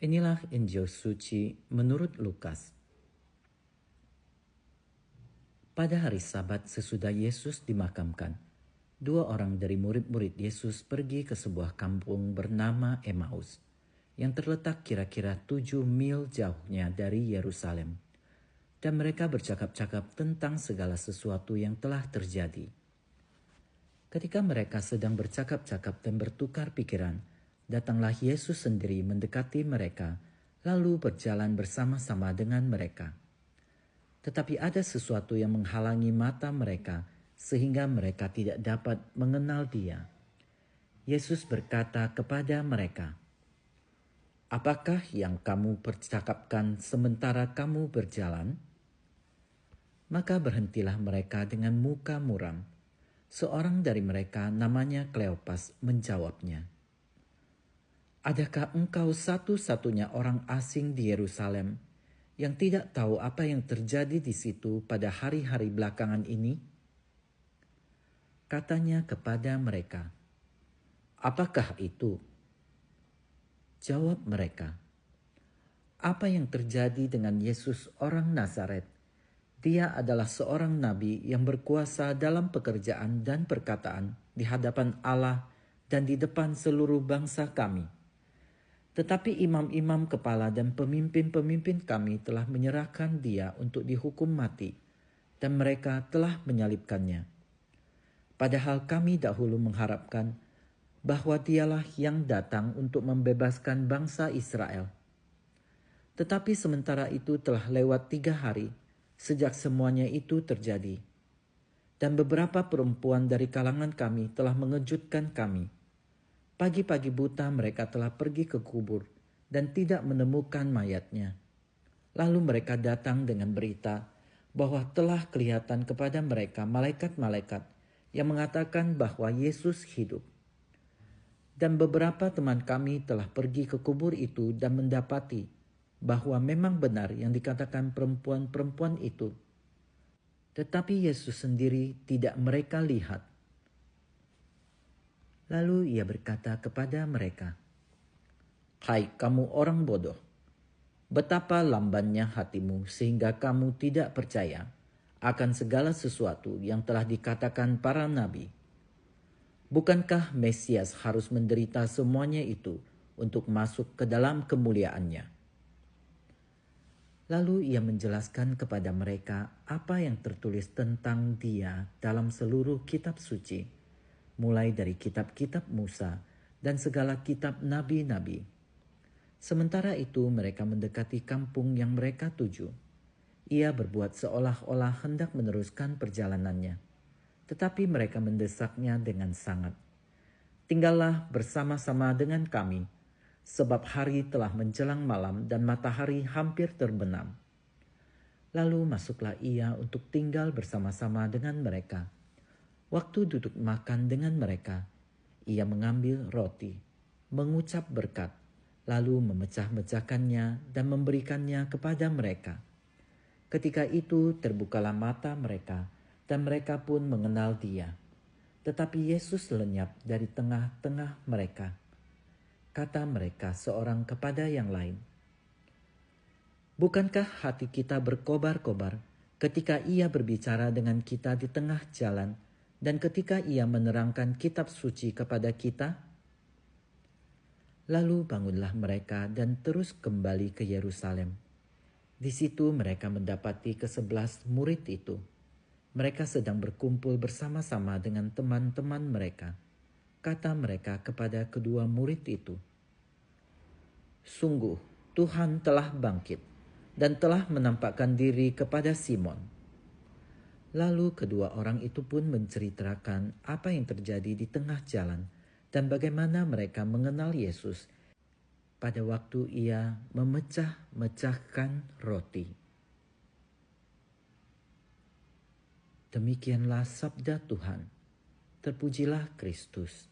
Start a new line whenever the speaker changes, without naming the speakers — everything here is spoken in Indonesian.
Inilah Injil suci menurut Lukas. Pada hari Sabat sesudah Yesus dimakamkan, 2 orang dari murid-murid Yesus pergi ke sebuah kampung bernama Emmaus, yang terletak kira-kira 7 mil jauhnya dari Yerusalem. Dan mereka bercakap-cakap tentang segala sesuatu yang telah terjadi. Ketika mereka sedang bercakap-cakap dan bertukar pikiran, datanglah Yesus sendiri mendekati mereka, lalu berjalan bersama-sama dengan mereka. Tetapi ada sesuatu yang menghalangi mata mereka, sehingga mereka tidak dapat mengenal Dia. Yesus berkata kepada mereka, "Apakah yang kamu percakapkan sementara kamu berjalan?" Maka berhentilah mereka dengan muka muram. Seorang dari mereka, namanya Kleopas, menjawabnya, "Adakah engkau satu-satunya orang asing di Yerusalem yang tidak tahu apa yang terjadi di situ pada hari-hari belakangan ini?" Katanya kepada mereka, "Apakah itu?" Jawab mereka, "Apa yang terjadi dengan Yesus orang Nazaret? Dia adalah seorang nabi yang berkuasa dalam pekerjaan dan perkataan di hadapan Allah dan di depan seluruh bangsa kami. Tetapi imam-imam kepala dan pemimpin-pemimpin kami telah menyerahkan dia untuk dihukum mati, dan mereka telah menyalibkannya. Padahal kami dahulu mengharapkan bahwa dialah yang datang untuk membebaskan bangsa Israel. Tetapi sementara itu telah lewat 3 hari sejak semuanya itu terjadi. Dan beberapa perempuan dari kalangan kami telah mengejutkan kami. Pagi-pagi buta mereka telah pergi ke kubur dan tidak menemukan mayatnya. Lalu mereka datang dengan berita bahwa telah kelihatan kepada mereka malaikat-malaikat yang mengatakan bahwa Yesus hidup. Dan beberapa teman kami telah pergi ke kubur itu dan mendapati bahwa memang benar yang dikatakan perempuan-perempuan itu. Tetapi Yesus sendiri tidak mereka lihat. Lalu ia berkata kepada mereka, "Hai kamu orang bodoh, betapa lambannya hatimu sehingga kamu tidak percaya akan segala sesuatu yang telah dikatakan para nabi. Bukankah Mesias harus menderita semuanya itu untuk masuk ke dalam kemuliaannya?" Lalu ia menjelaskan kepada mereka apa yang tertulis tentang Dia dalam seluruh kitab suci, mulai dari kitab-kitab Musa dan segala kitab nabi-nabi. Sementara itu mereka mendekati kampung yang mereka tuju. Ia berbuat seolah-olah hendak meneruskan perjalanannya, tetapi mereka mendesaknya dengan sangat. "Tinggallah bersama-sama dengan kami, sebab hari telah menjelang malam dan matahari hampir terbenam." Lalu masuklah ia untuk tinggal bersama-sama dengan mereka. Waktu duduk makan dengan mereka, ia mengambil roti, mengucap berkat, lalu memecah-mecahkannya dan memberikannya kepada mereka. Ketika itu terbukalah mata mereka, dan mereka pun mengenal Dia. Tetapi Yesus lenyap dari tengah-tengah mereka. Kata mereka seorang kepada yang lain, "Bukankah hati kita berkobar-kobar ketika Ia berbicara dengan kita di tengah jalan dan ketika Ia menerangkan kitab suci kepada kita?" Lalu bangunlah mereka dan terus kembali ke Yerusalem. Di situ mereka mendapati ke-11 murid itu. Mereka sedang berkumpul bersama-sama dengan teman-teman mereka. Kata mereka kepada kedua murid itu, "Sungguh, Tuhan telah bangkit dan telah menampakkan diri kepada Simon." Lalu kedua orang itu pun menceritakan apa yang terjadi di tengah jalan dan bagaimana mereka mengenal Yesus pada waktu ia memecah-mecahkan roti. Demikianlah sabda Tuhan. Terpujilah Kristus.